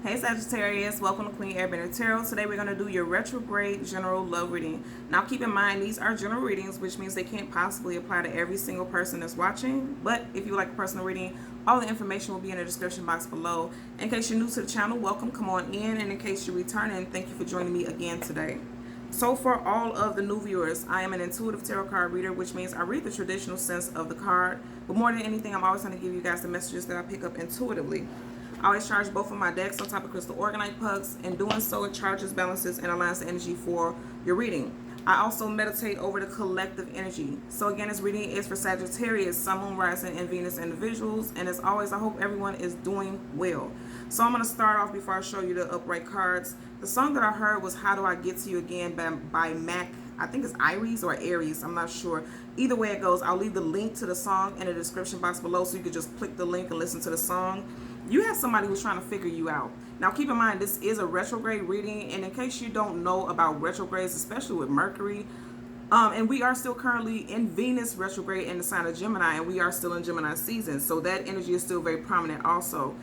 Hey Sagittarius, welcome to Queen Airbender Tarot. Today we're going to do your retrograde general love reading. Now keep in mind these are general readings, which means they can't possibly apply to every single person that's watching. But if you would like a personal reading, all the information will be in the description box below. In case you're new to the channel, welcome, come on in. And in case you're returning, thank you for joining me again today. So for all of the new viewers, I am an intuitive tarot card reader, which means I read the traditional sense of the card. But more than anything, I'm always going to give you guys the messages that I pick up intuitively. I always charge both of my decks on top of crystal organite pucks. In doing so, it charges, balances, and aligns the energy for your reading. I also meditate over the collective energy. So again, this reading is for Sagittarius, Sun, Moon, Rising, and Venus individuals. And as always, I hope everyone is doing well. So I'm going to start off before I show you the upright cards. The song that I heard was How Do I Get to You Again by Mac. I think it's Iris or Aries. I'm not sure. Either way it goes, I'll leave the link to the song in the description box below so you can just click the link and listen to the song. You have somebody who's trying to figure you out. Now keep in mind this is a retrograde reading, and in case you don't know about retrogrades, especially with Mercury, and we are still currently in Venus retrograde in the sign of Gemini, and we are still in Gemini season, so that energy is still very prominent also.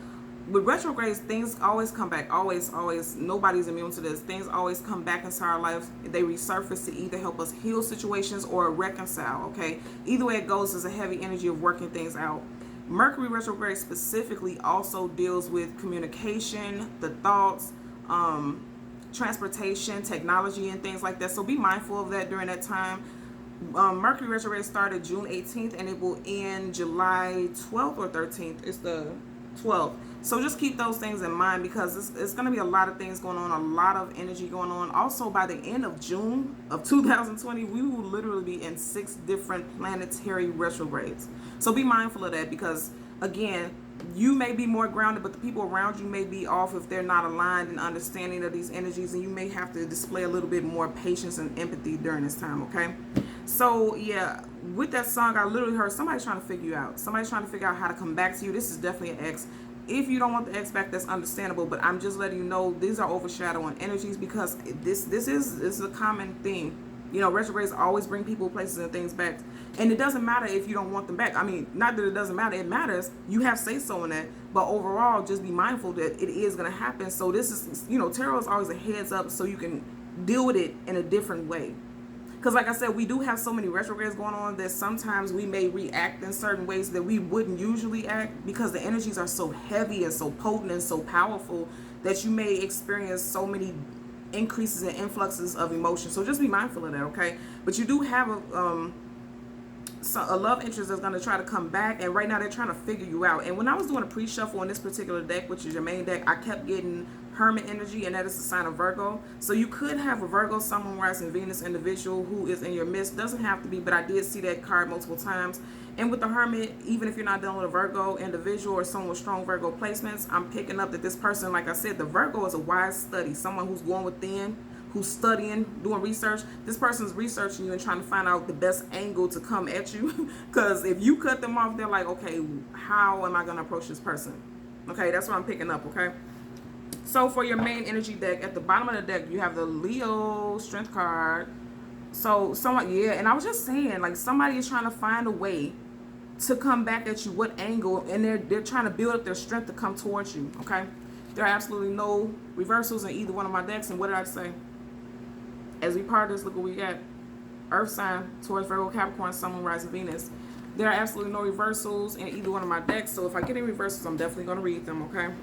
With retrogrades, things always come back, always, nobody's immune to this. Things always come back into our life. They resurface to either help us heal situations or reconcile, okay? Either way it goes, there's a heavy energy of working things out. Mercury retrograde specifically also deals with communication, the thoughts, transportation, technology, and things like that. So be mindful of that during that time. Mercury retrograde started June 18th and it will end July 12th or 13th. It's the 12th. So just keep those things in mind because it's going to be a lot of things going on, a lot of energy going on. Also, by the end of June of 2020, we will literally be in 6 different planetary retrogrades. So be mindful of that because, again, you may be more grounded, but the people around you may be off if they're not aligned and understanding of these energies, and you may have to display a little bit more patience and empathy during this time, okay? So, yeah, with that song, I literally heard somebody trying to figure you out. Somebody's trying to figure out how to come back to you. This is definitely an ex. If you don't want the ex back, that's understandable, but I'm just letting you know these are overshadowing energies because this is a common thing. You know, retrogrades always bring people, places, and things back. And it doesn't matter if you don't want them back. I mean, not that it doesn't matter. It matters. You have say-so in that. But overall, just be mindful that it is going to happen. So this is, you know, tarot is always a heads up so you can deal with it in a different way. Because like I said, we do have so many retrogrades going on that sometimes we may react in certain ways that we wouldn't usually act because the energies are so heavy and so potent and so powerful that you may experience so many increases and influxes of emotion. So just be mindful of that, okay? But you do have a love interest that's going to try to come back, and right now they're trying to figure you out. And when I was doing a pre-shuffle on this particular deck, which is your main deck, I kept getting Hermit energy, and that is the sign of Virgo. So you could have a Virgo, Sun, Moon, Rising, Venus individual who is in your midst. Doesn't have to be, but I did see that card multiple times. And with the Hermit, even if you're not dealing with a Virgo individual or someone with strong Virgo placements, I'm picking up that this person, like I said, the Virgo is a wise study, someone who's going within, who's studying, doing research. This person's researching you and trying to find out the best angle to come at you. Because if you cut them off, they're like, okay, how am I going to approach this person? Okay, that's what I'm picking up, okay? So for your main energy deck, at the bottom of the deck, you have the Leo Strength card. So someone, yeah, and I was just saying, like, somebody is trying to find a way to come back at you, what angle, and they're trying to build up their strength to come towards you, okay? There are absolutely no reversals in either one of my decks, and what did I say? As we part this, look what we got. Earth sign towards Virgo, Capricorn, Sun, Moon, Rising, Venus. There are absolutely no reversals in either one of my decks, so if I get any reversals, I'm definitely going to read them, okay?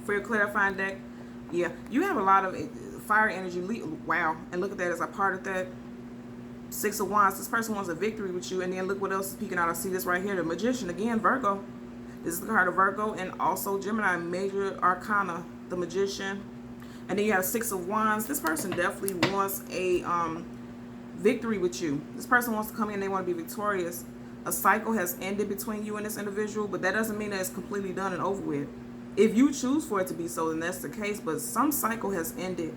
For your clarifying deck, yeah, you have a lot of fire energy. Wow, and look at that as I parted that. 6 of Wands. This person wants a victory with you, and then look what else is peeking out. I see this right here, the Magician. Again, Virgo. This is the card of Virgo, and also Gemini, Major Arcana, the Magician. And then you have 6 of Wands. This person definitely wants a victory with you. This person wants to come in, they want to be victorious. A cycle has ended between you and this individual, but that doesn't mean that it's completely done and over with. If you choose for it to be so, then that's the case, but some cycle has ended.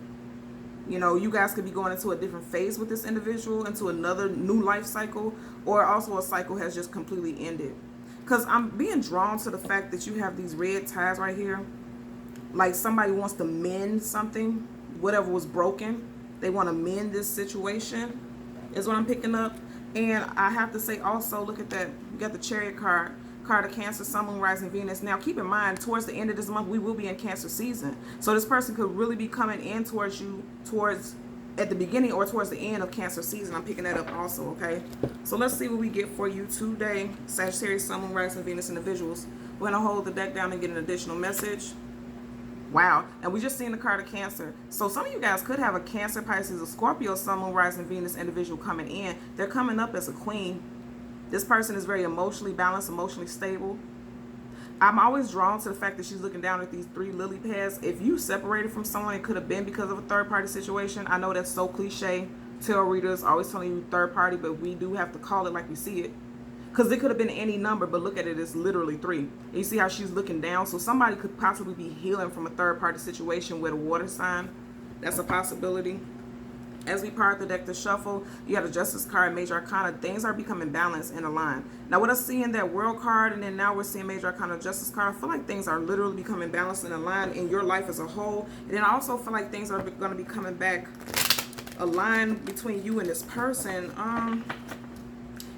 You know, you guys could be going into a different phase with this individual, into another new life cycle, or also a cycle has just completely ended. Because I'm being drawn to the fact that you have these red ties right here. Like somebody wants to mend something, whatever was broken. They want to mend this situation, is what I'm picking up. And I have to say also, look at that. You got the Chariot card. Card of Cancer, Sun, Moon, Rising, Venus. Now, keep in mind, towards the end of this month, we will be in Cancer season. So this person could really be coming in towards you, at the beginning or towards the end of Cancer season. I'm picking that up also, okay? So let's see what we get for you today. Sagittarius, Sun, Moon, Rising, Venus individuals. We're going to hold the deck down and get an additional message. Wow. And we just seen the card of Cancer. So some of you guys could have a Cancer, Pisces, or Scorpio, Sun, Moon, Rising, Venus individual coming in. They're coming up as a queen. This person is very emotionally balanced, emotionally stable. I'm always drawn to the fact that she's looking down at these 3 lily pads. If you separated from someone, it could have been because of a third-party situation. I know that's so cliche. Tarot readers always telling you third party, but we do have to call it like we see it. Because it could have been any number, but look at it, it's literally 3. And you see how she's looking down? So somebody could possibly be healing from a third-party situation with a water sign. That's a possibility. As we part the deck to shuffle, you have the Justice card, Major Arcana. Things are becoming balanced and aligned. Now, with us seeing that World card, and then now we're seeing Major Arcana, Justice card, I feel like things are literally becoming balanced and aligned in your life as a whole. And then I also feel like things are going to be coming back aligned between you and this person.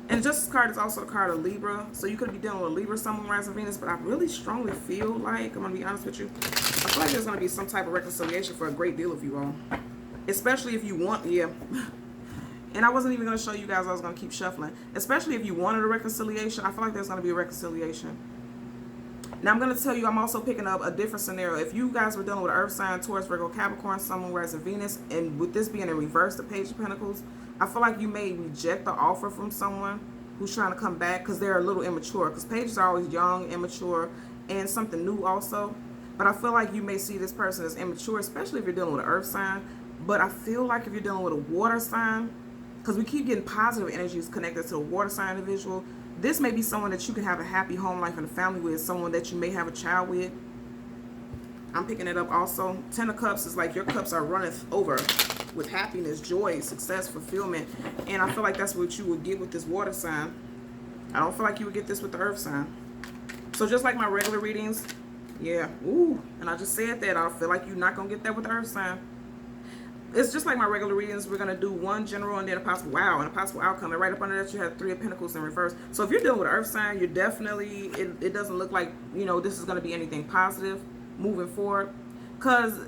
And Justice card is also a card of Libra. So you could be dealing with Libra, Sun, Moon, Rising, Venus. But I really strongly feel like, I'm going to be honest with you, I feel like there's going to be some type of reconciliation for a great deal of you all. Especially if you want, yeah. And I wasn't even going to show you guys, I was going to keep shuffling. Especially if you wanted a reconciliation, I feel like there's going to be a reconciliation. Now I'm going to tell you, I'm also picking up a different scenario. If you guys were dealing with Earth sign, Taurus, Virgo, Capricorn, Sun, Moon, Rising, Venus, and with this being in reverse, the Page of Pentacles, I feel like you may reject the offer from someone who's trying to come back because they're a little immature. Because pages are always young, immature, and something new also. But I feel like you may see this person as immature, especially if you're dealing with an Earth sign. But I feel like if you're dealing with a water sign, because we keep getting positive energies connected to a water sign individual, this may be someone that you can have a happy home life and a family with, someone that you may have a child with. I'm picking it up also. 10 of Cups is like your cups are running over with happiness, joy, success, fulfillment. And I feel like that's what you would get with this water sign. I don't feel like you would get this with the Earth sign. So just like my regular readings, yeah, ooh, and I just said that, I feel like you're not going to get that with the Earth sign. It's just like my regular readings. We're going to do one general and then a possible wow and a possible outcome. And right up under that, you have 3 of Pentacles in reverse. So if you're dealing with an Earth sign, you're definitely, it doesn't look like, you know, this is going to be anything positive moving forward. Because,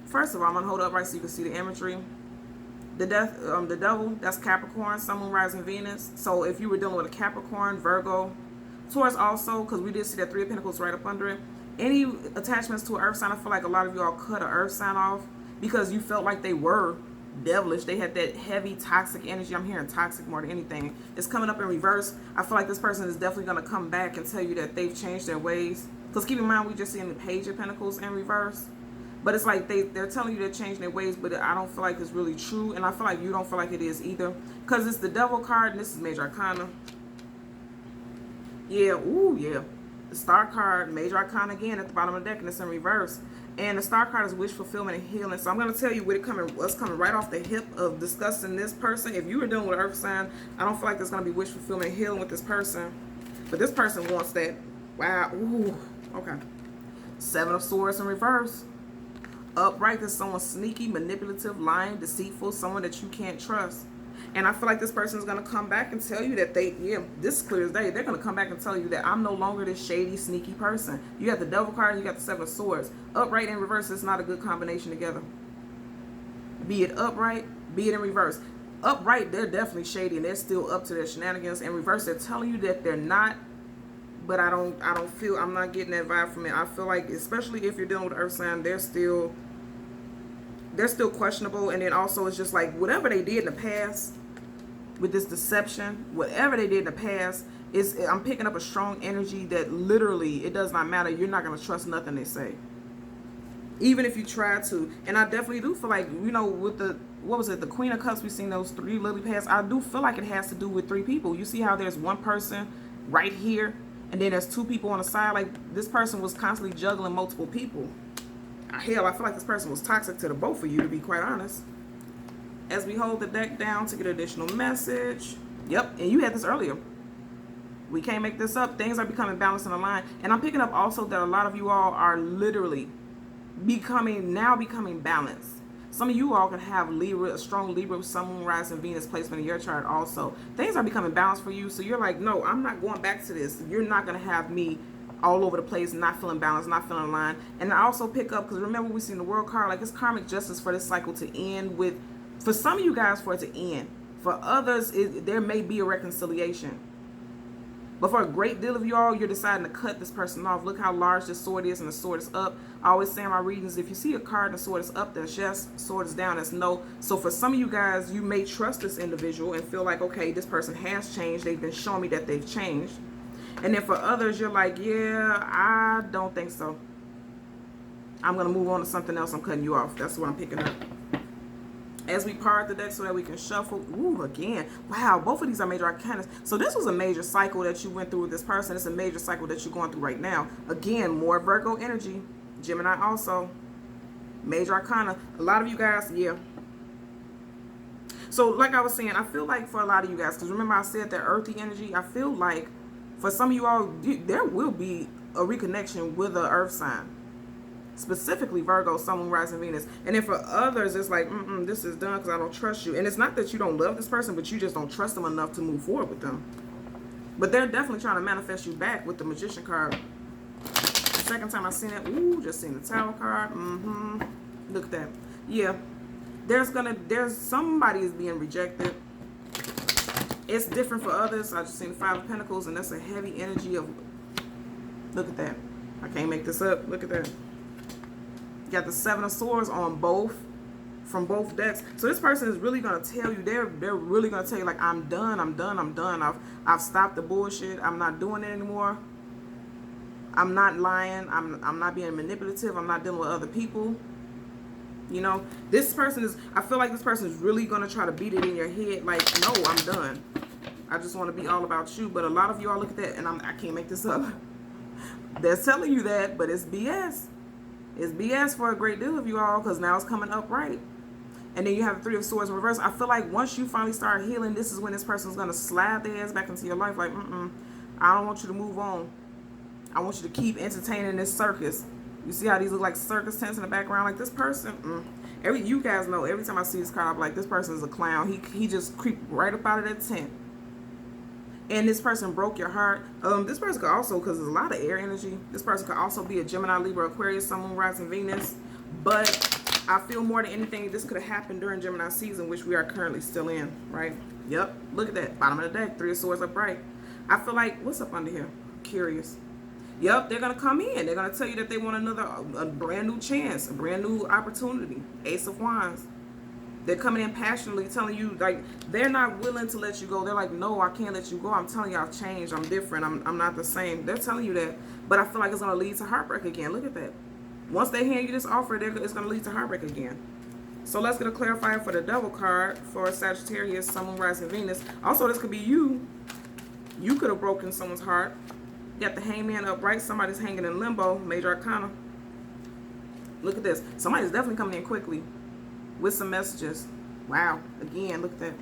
first of all, I'm going to hold up right so you can see the imagery. The devil, that's Capricorn, Sun, Moon, Rising, Venus. So if you were dealing with a Capricorn, Virgo, Taurus also, because we did see that 3 of Pentacles right up under it. Any attachments to an Earth sign, I feel like a lot of y'all cut an Earth sign off because you felt like they were devilish. They had that heavy toxic energy. I'm hearing toxic more than anything. It's coming up in reverse. I feel like this person is definitely going to come back and tell you that they've changed their ways. Because keep in mind, we just seen the Page of Pentacles in reverse. But it's like they're telling you they're changing their ways, but I don't feel like it's really true. And I feel like you don't feel like it is either. Because it's the Devil card, and this is Major Arcana. Yeah, ooh, yeah. The Star card, Major Arcana again at the bottom of the deck, and it's in reverse. And the Star card is wish fulfillment and healing. So I'm going to tell you what's coming right off the hip of discussing this person. If you were dealing with Earth sign, I don't feel like there's going to be wish fulfillment and healing with this person. But this person wants that. Wow. Ooh. Okay. 7 of Swords in reverse. Upright, there's someone sneaky, manipulative, lying, deceitful, someone that you can't trust. And I feel like this person is going to come back and tell you that this is clear as day. They're going to come back and tell you that I'm no longer this shady, sneaky person. You got the Devil card and you got the 7 of Swords. Upright and reverse is not a good combination together. Be it upright, be it in reverse. Upright, they're definitely shady and they're still up to their shenanigans. In reverse, they're telling you that they're not. But I'm not getting that vibe from it. I feel like, especially if you're dealing with Earth sign, they're still questionable. And then also it's just like whatever they did in the past with this deception, whatever they did in the past, I'm picking up a strong energy that literally, it does not matter. You're not going to trust nothing they say. Even if you try to. And I definitely do feel like, you know, with the Queen of Cups, we've seen those 3 lily pads. I do feel like it has to do with 3 people. You see how there's one person right here, and then there's 2 people on the side. Like, this person was constantly juggling multiple people. Hell, I feel like this person was toxic to the both of you, to be quite honest. As we hold the deck down to get an additional message. Yep, and you had this earlier. We can't make this up. Things are becoming balanced and aligned. And I'm picking up also that a lot of you all are literally becoming balanced. Some of you all can have Libra, a strong Libra, Sun, Moon, Rising, Venus placement in your chart also. Things are becoming balanced for you. So you're like, no, I'm not going back to this. You're not going to have me all over the place, not feeling balanced, not feeling aligned. And I also pick up, because remember we seen the World card, like it's karmic justice for this cycle to end with, for some of you guys, for it to end. For others, there may be a reconciliation. But for a great deal of y'all, you're deciding to cut this person off. Look how large this sword is, and the sword is up. I always say in my readings, if you see a card and the sword is up, that's yes. Sword is down, that's no. So for some of you guys, you may trust this individual and feel like, okay, this person has changed. They've been showing me that they've changed. And then for others, you're like, yeah, I don't think so. I'm going to move on to something else. I'm cutting you off. That's what I'm picking up. As we part the deck so that we can shuffle. Ooh, again. Wow, both of these are major arcana. So this was a major cycle that you went through with this person. It's a major cycle that you're going through right now. Again, more Virgo energy. Gemini also. Major arcana. A lot of you guys, yeah. So like I was saying, I feel like for a lot of you guys, because remember I said that earthy energy, I feel like for some of you all, there will be a reconnection with an earth sign. Specifically Virgo, Sun, Moon, Rising, Venus. And then for others, it's like, this is done because I don't trust you. And it's not that you don't love this person, but you just don't trust them enough to move forward with them. But they're definitely trying to manifest you back with the Magician card. The second time I seen it, ooh, just seen the Tower card. Look at that. Yeah. There's somebody is being rejected. It's different for others. I just seen the Five of Pentacles, and that's a heavy energy of, look at that. I can't make this up. Look at that. Got the Seven of Swords on both, from both decks. So this person is really going to tell you, they're really going to tell you, like, I'm done. I've stopped the bullshit. I'm not doing it anymore. I'm not lying. I'm not being manipulative. I'm not dealing with other people. You know, this person is, I feel like this person is really going to try to beat it in your head. Like, no, I'm done. I just want to be all about you. But a lot of you all look at that, and I can't make this up. They're telling you that, but it's BS. It's BS for a great deal of you all, because now it's coming up right. And then you have the Three of Swords in reverse. I feel like once you finally start healing, this is when this person's going to slide their ass back into your life. Like, I don't want you to move on. I want you to keep entertaining this circus. You see how these look like circus tents in the background? Like this person, you guys know, every time I see this card, I'm like, this person is a clown. He just creeped right up out of that tent. And this person broke your heart. This person could also, because there's a lot of air energy, this person could also be a Gemini, Libra, Aquarius, Sun, Moon, Rising, Venus. But I feel more than anything, this could have happened during Gemini season, which we are currently still in, right? Yep, look at that. Bottom of the deck, Three of Swords upright. I feel like, what's up under here? Curious. Yep, they're going to come in. They're going to tell you that they want a brand new chance, a brand new opportunity. Ace of Wands. They're coming in passionately telling you, like, they're not willing to let you go. They're like, no, I can't let you go. I'm telling you, I've changed. I'm different. I'm not the same. They're telling you that. But I feel like it's going to lead to heartbreak again. Look at that. Once they hand you this offer, it's going to lead to heartbreak again. So let's get a clarifier for the Devil card for Sagittarius, Sun, Moon, Rising, Venus. Also, this could be you. You could have broken someone's heart. You got the Hangman upright. Somebody's hanging in limbo. Major Arcana. Look at this. Somebody's definitely coming in quickly with some messages. Wow. Again, look at that.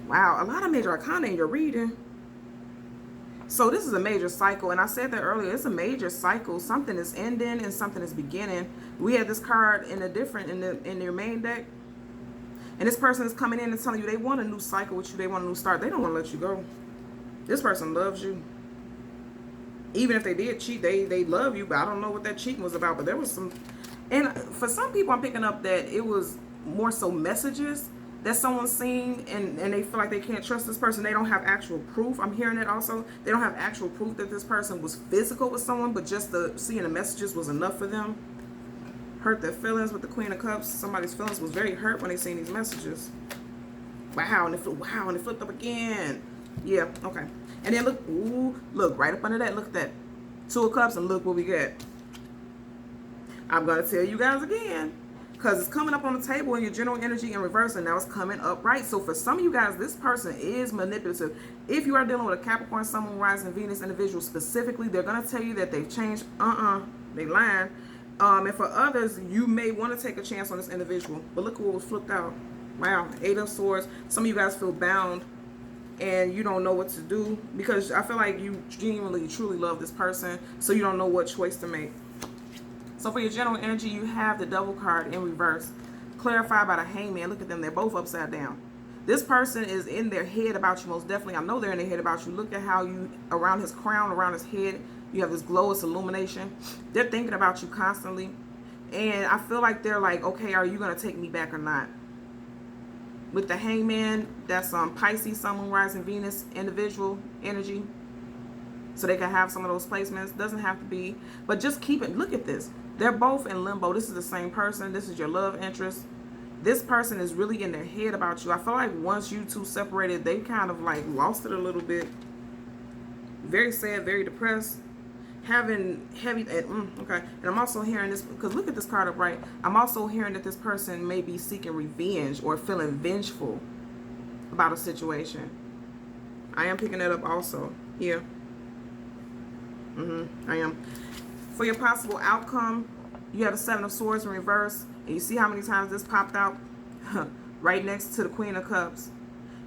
Wow. A lot of Major Arcana in your reading. So this is a major cycle. And I said that earlier. It's a major cycle. Something is ending and something is beginning. We had this card in your main deck. And this person is coming in and telling you they want a new cycle with you. They want a new start. They don't want to let you go. This person loves you. Even if they did cheat, they love you. But I don't know what that cheating was about. But there was some... And for some people, I'm picking up that it was more so messages that someone's seeing, and they feel like they can't trust this person. They don't have actual proof. I'm hearing it also. They don't have actual proof that this person was physical with someone, but just seeing the messages was enough for them. Hurt their feelings with the Queen of Cups. Somebody's feelings was very hurt when they seen these messages. Wow, and it flipped up again. Yeah, okay. And then look, ooh, look, right up under that, look at that. Two of Cups, and look what we get. I'm going to tell you guys again, because it's coming up on the table in your general energy in reverse, and now it's coming up right. So for some of you guys, this person is manipulative. If you are dealing with a Capricorn, Sun, Moon, Rising, Venus individual specifically, they're going to tell you that they've changed. They lying. And for others, you may want to take a chance on this individual. But look what was flipped out. Wow, Eight of Swords. Some of you guys feel bound, and you don't know what to do, because I feel like you genuinely, truly love this person, so you don't know what choice to make. So for your general energy, you have the Devil card in reverse. clarified by the Hangman. Look at them. They're both upside down. This person is in their head about you, most definitely. I know they're in their head about you. Look at how you, around his crown, around his head, you have this glow, it's illumination. They're thinking about you constantly. And I feel like they're like, okay, are you going to take me back or not? With the Hangman, that's Pisces, Sun, Moon, Rising, Venus, individual energy. So they can have some of those placements. Doesn't have to be. But just keep it. Look at this. They're both in limbo. This is the same person. This is your love interest. This person is really in their head about you. I feel like once you two separated, they kind of like lost it a little bit. Very sad, very depressed. Having heavy, okay. And I'm also hearing this, because look at this card up right. I'm also hearing that this person may be seeking revenge or feeling vengeful about a situation. I am picking that up also here. I am. For your possible outcome, you have the Seven of Swords in reverse. And you see how many times this popped out? Right next to the Queen of Cups.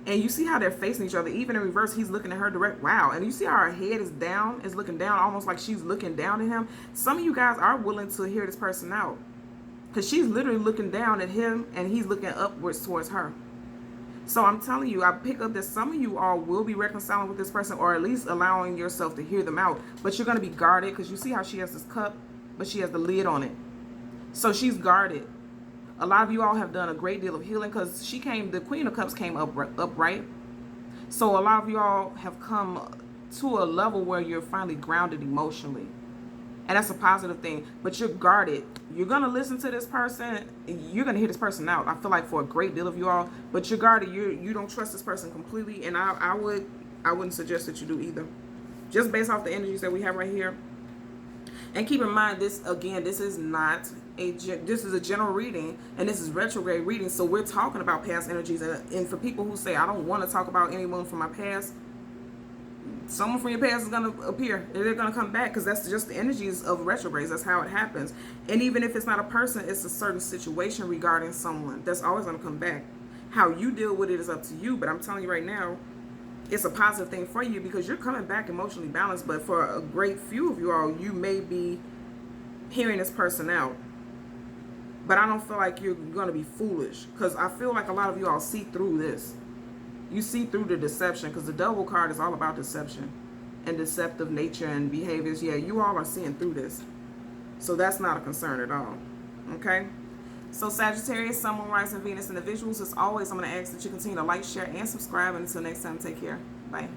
And you see how they're facing each other. Even in reverse, he's looking at her direct. Wow. And you see how her head is down, is looking down, almost like she's looking down at him. Some of you guys are willing to hear this person out, because she's literally looking down at him and he's looking upwards towards her. So I'm telling you, I pick up that some of you all will be reconciling with this person, or at least allowing yourself to hear them out. But you're going to be guarded, because you see how she has this cup, but she has the lid on it. So she's guarded. A lot of you all have done a great deal of healing, because she came, the Queen of Cups came upright. So a lot of you all have come to a level where you're finally grounded emotionally. And that's a positive thing. But you're guarded. You're going to listen to this person. You're going to hear this person out. I feel like for a great deal of you all. But you're guarded. You don't trust this person completely. And I wouldn't suggest that you do either. Just based off the energies that we have right here. And keep in mind, this, again, this is not this is a general reading, and this is retrograde reading. So we're talking about past energies. And for people who say, I don't want to talk about anyone from my past, someone from your past is going to appear. They're going to come back, because that's just the energies of retrogrades. That's how it happens. And even if it's not a person, it's a certain situation regarding someone that's always going to come back. How you deal with it is up to you. But I'm telling you right now, it's a positive thing for you, because you're coming back emotionally balanced. But for a great few of you all, you may be hearing this person out. But I don't feel like you're going to be foolish, because I feel like a lot of you all see through this. You see through the deception, because the Devil card is all about deception and deceptive nature and behaviors. Yeah, you all are seeing through this. So that's not a concern at all. Okay? So Sagittarius, Sun, Moon, Rising, Venus individuals, as always, I'm going to ask that you continue to like, share, and subscribe. And until next time, take care. Bye.